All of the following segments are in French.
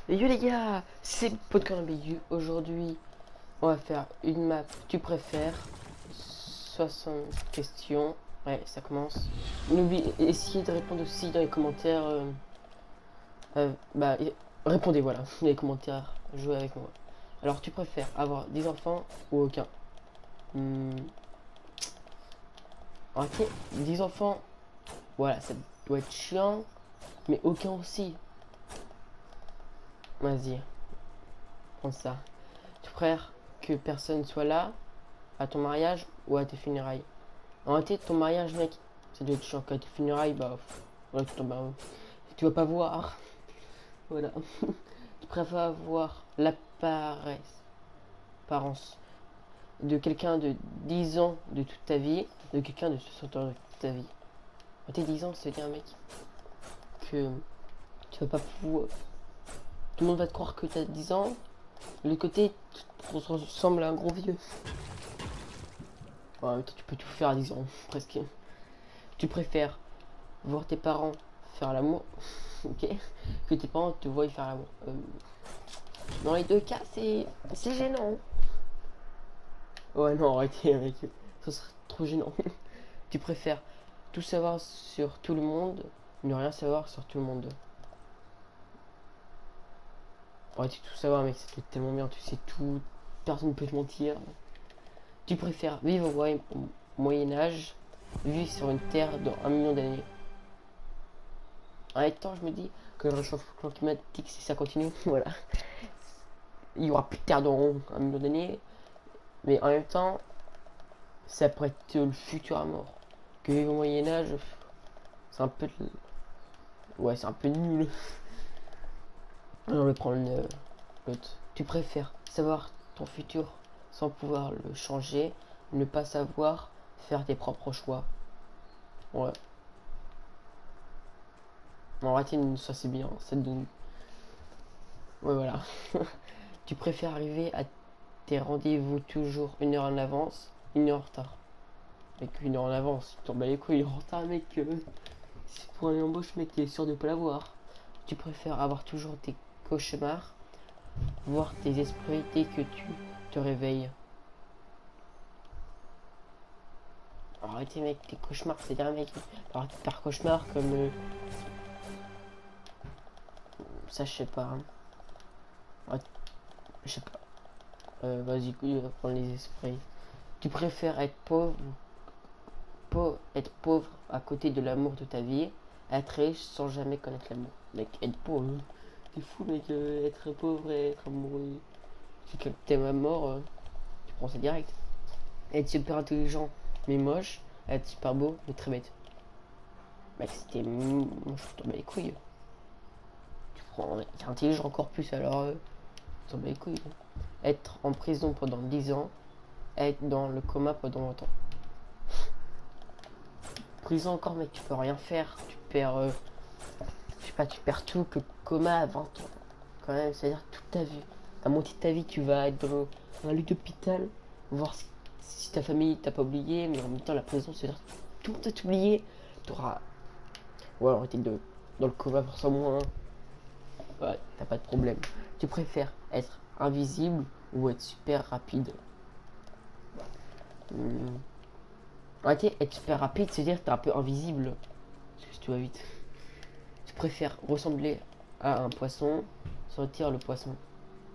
Et yo les gars, c'est Podcast Ambigu. Aujourd'hui, on va faire une map tu préfères. 60 questions. Ouais, ça commence. N'oubliez, essayez de répondre aussi dans les commentaires. Bah, répondez, voilà, dans les commentaires. Jouez avec moi. Alors, tu préfères avoir 10 enfants ou aucun? Hmm, ok, 10 enfants, voilà, ça doit être chiant, mais aucun aussi. Vas-y, prends ça. Tu préfères que personne soit là à ton mariage ou à tes funérailles? En réalité, ton mariage, mec, ça doit être chiant. Quand tes funérailles, bah, ouais, tu vas pas voir. Voilà. Tu préfères avoir l'apparence de quelqu'un de 10 ans de toute ta vie, de quelqu'un de 60 ans de toute ta vie. En tes 10 ans, c'est dire, mec, que tu vas pas pouvoir. Tout le monde va te croire que t'as 10 ans. De l'autre côté, tu ressembles à un gros vieux. Ouais, tu peux tout faire à 10 ans, presque. Tu préfères voir tes parents faire l'amour, ok, que tes parents te voient faire l'amour. Dans les deux cas, c'est gênant. Ouais, non, arrêtez, mec, ça serait trop gênant. Tu préfères tout savoir sur tout le monde, ne rien savoir sur tout le monde. Ouais, tu tout savoir, mec, c'est tellement bien, tu sais tout, personne ne peut te mentir. Tu préfères vivre au Moyen Âge, vivre sur une terre dans 1 million d'années. En même temps, je me dis que le réchauffement climatique, si ça continue, voilà, il y aura plus de terre dans 1 million d'années. Mais en même temps, ça pourrait être le futur à mort. Que vivre au Moyen-Âge, c'est un peu. Ouais, c'est un peu nul. On va prendre l'autre. Tu préfères savoir ton futur sans pouvoir le changer, ne pas savoir faire tes propres choix. Ouais. En réalité, ça c'est bien. Ça donne. Ouais, voilà. Tu préfères arriver à tes rendez-vous toujours 1 heure en avance, 1 heure en retard. Mec, 1 heure en avance, tu t'en bats les couilles, en retard, mec. C'est pour une embauche, mec, qui est sûr de pas l'avoir. Tu préfères avoir toujours tes cauchemars, voir tes esprits dès que tu te réveilles. Arrêtez, mec, tes cauchemars, c'est un mec. Par cauchemar, comme. Ça, je sais pas. Hein. Ouais, je sais pas. Vas-y, prends les esprits. Tu préfères être pauvre à côté de l'amour de ta vie, être riche sans jamais connaître l'amour. Mec, être pauvre. T'es fou, mec, être pauvre et être amoureux. Si quelqu'un t'aime à mort, tu prends ça direct. Être super intelligent mais moche, être super beau mais très bête. Mec, c'était moi je tombe les couilles. Tu prends être intelligent encore plus alors tu tombes les couilles. Être en prison pendant 10 ans, être dans le coma pendant longtemps. Prison encore, mec, tu peux rien faire, tu perds je sais pas, tu perds tout, que coma à 20 ans. Quand même, c'est-à-dire toute ta vie. La moitié de ta vie, tu vas être dans un lit d'hôpital, voir si ta famille t'a pas oublié, mais en même temps, la prison, c'est-à-dire tout le monde t'a oublié. T'auras. Ouais, alors t'es dans le coma pour ça moins. Ouais, t'as pas de problème. Tu préfères être invisible ou être super rapide? Hmm. En réalité, être super rapide, c'est-à-dire que t'es un peu invisible. Parce que tu vas vite. Tu préfères ressembler à un poisson, sentir le poisson.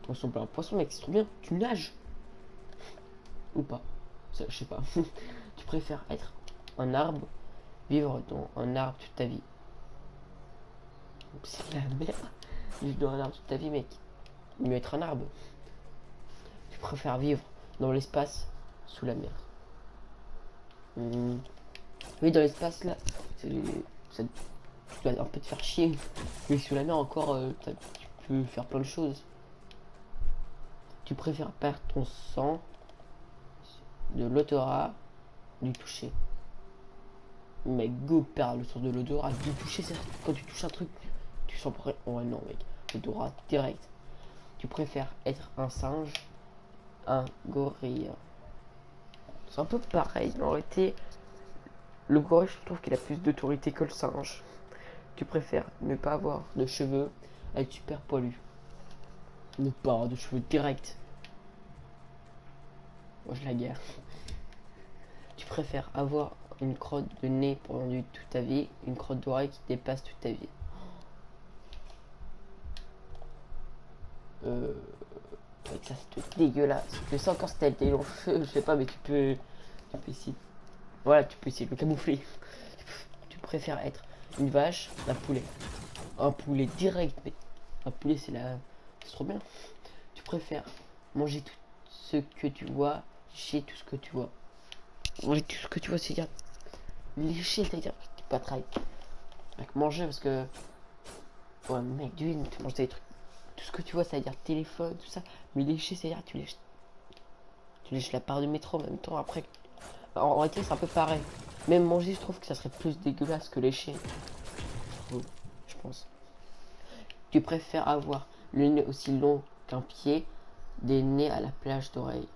Tu ressembles à un poisson, mec, c'est trop bien. Tu nages. Ou pas. Ça, je sais pas. Tu préfères être un arbre, vivre dans un arbre toute ta vie. C'est la merde. Vivre dans un arbre toute ta vie, mec. Mieux être un arbre. Tu préfères vivre dans l'espace, sous la mer. Oui, dans l'espace, là, ça, tu dois un peu te faire chier. Mais sous la mer, encore, tu peux faire plein de choses. Tu préfères perdre ton sang, de l'odorat, du toucher. Mec, go perdre le sang de l'odorat, du toucher, c'est quand tu touches un truc, tu sens prêt. Oh non, mec, l'odorat direct. Tu préfères être un singe, un gorille? C'est un peu pareil, en réalité. Le gorille, je trouve qu'il a plus d'autorité que le singe. Tu préfères ne pas avoir de cheveux, être super poilu? Ne pas de cheveux direct. Moi je la guerre. Tu préfères avoir une crotte de nez pendant toute ta vie, une crotte d'oreille qui dépasse toute ta vie. Avec ça c'est dégueulasse. Je sais encore si t'as été long cheveux, je sais pas, mais tu peux essayer. Voilà, tu peux essayer de le camoufler. Tu préfères être une vache, un poulet. Un poulet direct, mais un poulet c'est trop bien. Tu préfères manger tout ce que tu vois, chier tout ce que tu vois. Manger tout ce que tu vois, c'est-à-dire lécher, c'est-à-dire pas travailler. Avec manger parce que ouais mec d'une tu manges des trucs. Tout ce que tu vois, c'est-à-dire téléphone, tout ça. Mais lécher, c'est-à-dire tu lèches la part du métro en même temps après. En réalité c'est un peu pareil. Même manger je trouve que ça serait plus dégueulasse que lécher. Je pense. Tu préfères avoir le nez aussi long qu'un pied, des nez à la plage d'oreilles.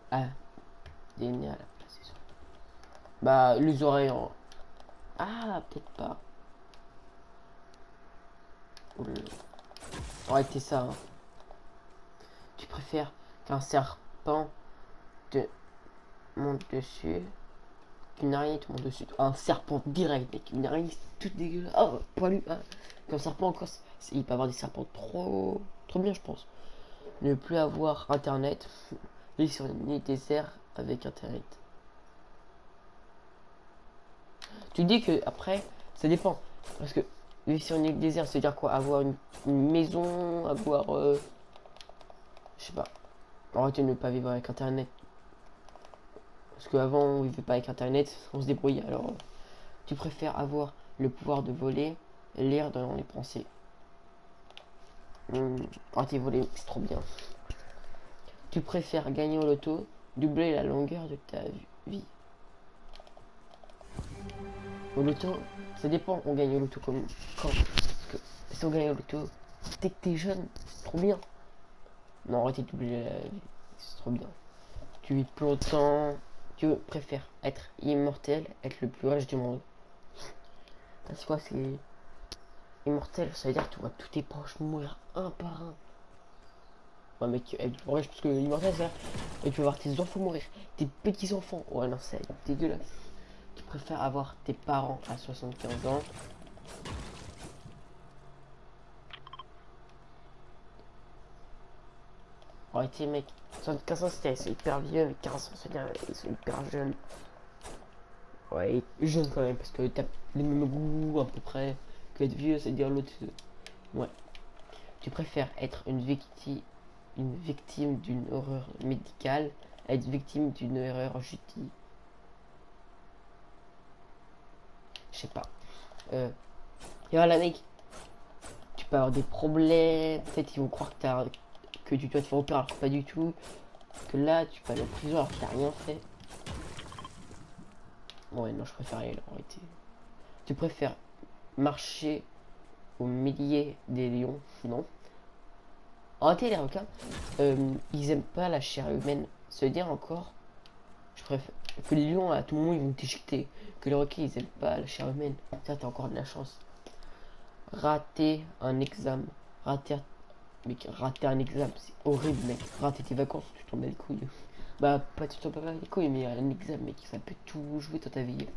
Ah, des nez à la place des oreilles. Bah, les oreilles en... Ah, peut-être pas. Arrêtez ça. Hein. Tu préfères qu'un serpent te monte dessus, qu'une araignée te monte dessus. Un serpent direct, mec. Une araignée, c'est tout dégueulasse. Oh, poilu. Ah. Qu'un serpent encore, il peut avoir des serpents trop bien, je pense. Ne plus avoir internet. Vivre sur une île désert avec internet. Tu dis que après, ça dépend. Parce que vivre sur une île désert, c'est dire quoi? Avoir une maison, avoir. Je sais pas. Arrêtez de ne pas vivre avec internet. Parce qu'avant, on vivait pas avec internet, on se débrouillait. Alors, tu préfères avoir le pouvoir de voler, lire dans les pensées. Arrêtez de voler, c'est trop bien. Tu préfères gagner au loto, doubler la longueur de ta vie. Au loto, ça dépend, on gagne au loto quand. Parce que si on gagne au loto, dès que t'es jeune, c'est trop bien. Non, arrêtez de doubler la vie, c'est trop bien. Tu vis plus longtemps, tu préfères être immortel, être le plus riche du monde. C'est quoi, c'est immortel, ça veut dire que tu vois tous tes proches mourir un par un. Ouais mec, être plus riche parce que immortel ça, et tu vas voir tes enfants mourir, tes petits enfants. Ouais non, c'est dégueulasse. Tu préfères avoir tes parents à 75 ans. Arrêtez mec, 75 ans c'est hyper vieux, mais 15 ans c'est bien, ils sont hyper jeunes. Ouais, jeune quand même, parce que t'as les mêmes goûts à peu près que être vieux, c'est dire l'autre. Ouais. Tu préfères être une victime d'une horreur médicale, être victime d'une erreur justice. Je sais pas. Et voilà mec, tu peux avoir des problèmes, peut-être ils vont croire que tu dois te faire opérer alors que pas du tout. Que là tu peux aller en prison alors que t'as rien fait. Ouais non je préfère aller là en réalité. Tu préfères marcher au milieu des lions? Non. En réalité les requins, ils aiment pas la chair humaine. Se dire encore, je préfère que les lions à tout moment ils vont t'éjecter. Que les requins ils aiment pas la chair humaine. Ça t'as encore de la chance. Rater un examen. Mec, rater un examen, c'est horrible mec. Rater tes vacances, tu tombes à les couilles. Bah pas tu tombes pas les couilles, mais un examen mec, ça peut tout jouer dans ta vie.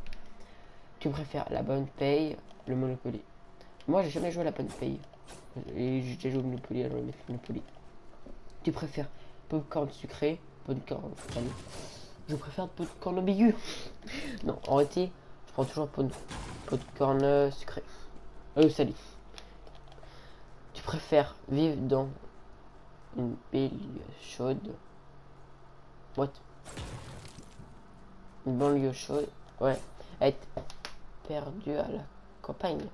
Tu préfères la bonne paye, le Monopoly? Moi j'ai jamais joué à la bonne paye. Et j'ai déjà joué au Monopoly, alors je vais mettre Monopoly. Tu préfères popcorn sucré, popcorn salé? Je préfère popcorn ambigu. Non, en réalité, je prends toujours popcorn sucré. Salé. Tu préfères vivre dans une banlieue chaude? What? Une banlieue chaude? Ouais. Être perdu à la campagne?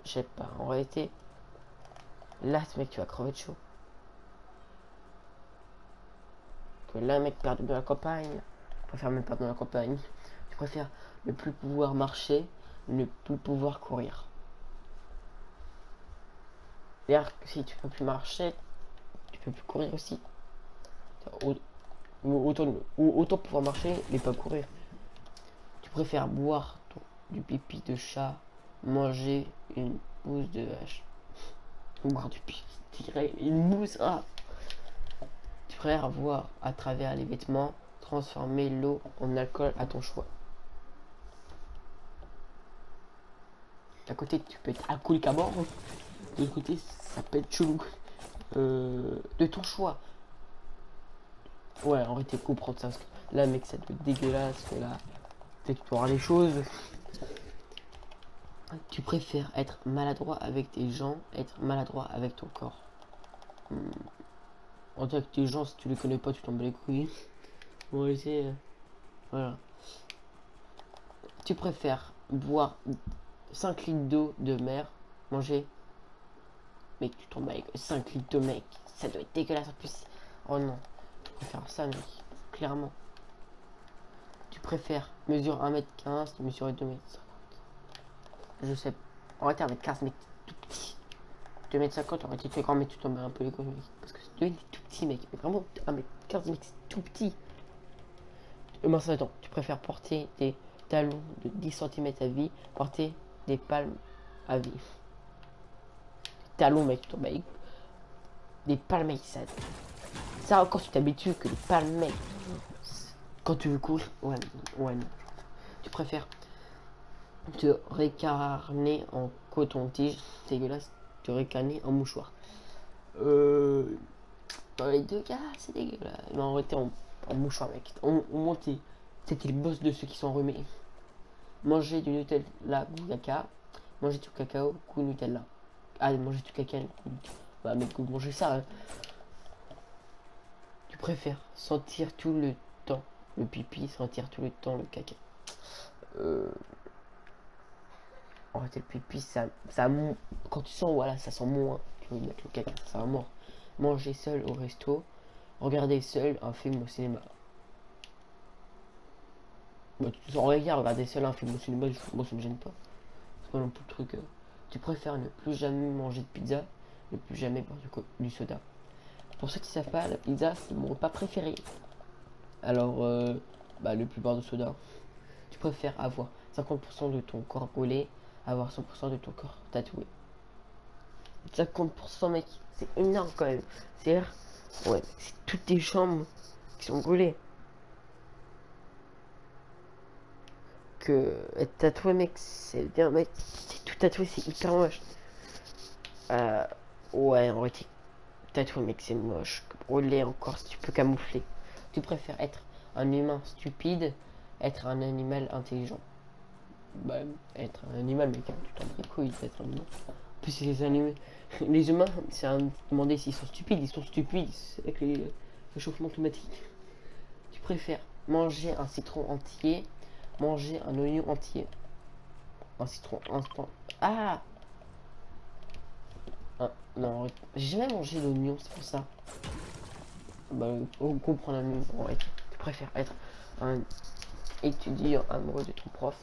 Je sais pas, en réalité. Là, ce mec, tu vas crever de chaud. Que là, mec, perdu dans la campagne. Je préfère même pas dans la campagne. Tu préfères ne plus pouvoir marcher, ne plus pouvoir courir. C'est-à-dire que si tu peux plus marcher, tu peux plus courir aussi. Autant pouvoir marcher, mais pas courir. Tu préfères boire du pipi de chat, manger une pousse de vache? boire du pipi, tirer une mousse. Ah. Tu préfères voir à travers les vêtements, transformer l'eau en alcool à ton choix. D'un côté, tu peux être alcoolique à mort. De l'autre côté, ça peut être chelou. De ton choix. Ouais, en réalité, comprendre ça. Parce que là, mec, ça doit être dégueulasse. Que là, peut-être tu vois les choses. Tu préfères être maladroit avec tes gens, être maladroit avec ton corps. En tant que tes gens, si tu les connais pas, tu t'en bats les couilles. On va essayer. Voilà. Tu préfères boire 5 litres d'eau de mer, manger. Mec, tu tombes avec 5 litres de mec. Ça doit être dégueulasse en plus. Oh non. Tu préfères ça, mec. Clairement. Tu préfères mesure 1m15, tu mesures 2m50. Je sais. En réalité, 1m15, mec, tout petit. 2m50, en réalité, tu es grand, mais tu tombes un peu les couilles, mec. Parce que tu es tout petit, mec. Mais vraiment, 1m15, mec, c'est tout petit. Maintenant, attends. Tu préfères porter des talons de 10 cm à vie, porter des palmes à vie. Talons, mec, tu tombes avec des palmes, mec, ça encore, tu t'habitues que les palmes, mec. Quand tu veux courir, ouais, ouais, non. Tu préfères te récarner en coton-tige, c'est dégueulasse, te récarner en mouchoir. Dans les deux cas, c'est dégueulasse. Mais en réalité, en mouchoir, mec. Au moins, c'était le boss de ceux qui sont enrhumés. Manger du Nutella goût caca, manger du cacao goût Nutella. Ah, manger du caca, bah, mec, manger ça, hein. Tu préfères sentir tout le temps le pipi, sentir tout le temps le caca. En fait, le pipi, quand tu sens, voilà, ça sent moins que le caca, ça va mort. Manger seul au resto, regarder seul un film au cinéma. Bah, tu regarder seul un film au cinéma, moi ça me gêne pas. C'est pas non plus le truc. Tu préfères ne plus jamais manger de pizza, ne plus jamais boire du soda. Pour ceux qui savent pas, la pizza c'est mon repas préféré. Alors, bah, le plus boire de soda. Tu préfères avoir 50% de ton corps brûlé, avoir 100% de ton corps tatoué. 50% mec, c'est énorme quand même. C'est-à-dire, ouais, c'est toutes tes chambres qui sont brûlées. Que être tatoué mec, c'est bien mec, c'est tout tatoué, c'est hyper moche. Ouais, en vrai, tatoué mec, c'est moche. Brûlé encore, si tu peux camoufler. Tu préfères être un humain stupide, être un animal intelligent. Bah, être un animal mec, hein, tu t'en bats les couilles d'être un humain. En plus, les animaux, les humains, c'est à demander s'ils sont stupides, ils sont stupides avec les réchauffements climatiques. Tu préfères manger un citron entier, manger un oignon entier. Un citron instant. Ah, non, j'ai jamais mangé d'oignon, c'est pour ça. Bah, on comprend la même. Ouais, tu préfères être un étudiant amoureux de ton prof,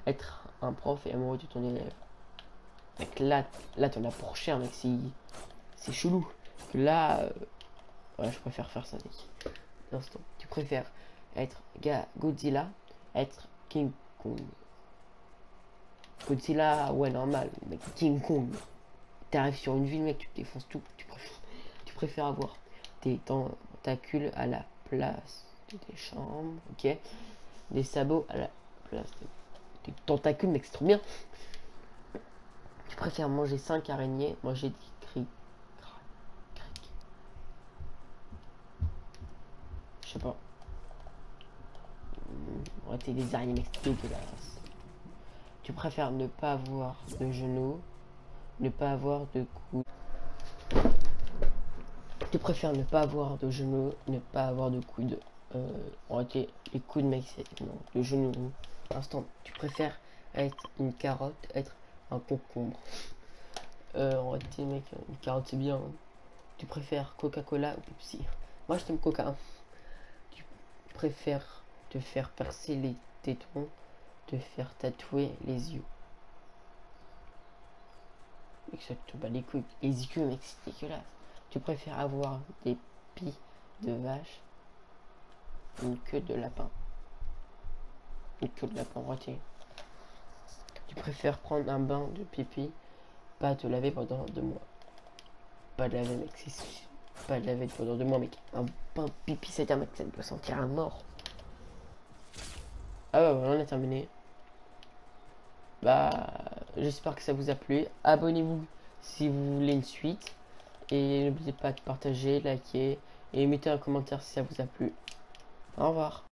être un prof et amoureux de ton élève. Mec, là, t'en as pour cher, mec, c'est chelou. Là, ouais, je préfère faire ça, mec. L'instant. Tu préfères être Godzilla, être King Kong. Godzilla, ouais, normal, mec, King Kong. T'arrives sur une ville, mec, tu te défonces tout. Tu préfères avoir des tentacules à la place de tes chambres, ok. Des sabots à la place des tentacules, mec, c'est trop bien. Tu préfères manger 5 araignées, manger des cris. Je sais pas. Ouais, t'es des araignées, mec, c'est dégueulasse. Tu préfères ne pas avoir de genoux, ne pas avoir de coudes. Tu préfères ne pas avoir de genoux, ne pas avoir de coudes. En réalité, les coudes, mec, c'est non, le genou. Instant, tu préfères être une carotte, être un concombre. En réalité, mec, une carotte c'est bien, hein. Tu préfères Coca-Cola ou Pepsi? Moi, je t'aime Coca, hein. Tu préfères te faire percer les tétons, te faire tatouer les yeux. Mec, ça te bat les couilles. Les yeux, mec, c'est dégueulasse. Tu préfères avoir des pieds de vache, une queue de lapin. Une queue de lapin, retiens. Tu préfères prendre un bain de pipi, pas te laver pendant 2 mois. pas de laver, mec. C'est pas de laver pendant 2 mois, mec. Un pipi, c'est un mec, ça doit sentir la mort. Ah bah voilà, on a terminé. Bah, j'espère que ça vous a plu. Abonnez-vous si vous voulez une suite. Et n'oubliez pas de partager, liker et mettez un commentaire si ça vous a plu. Au revoir.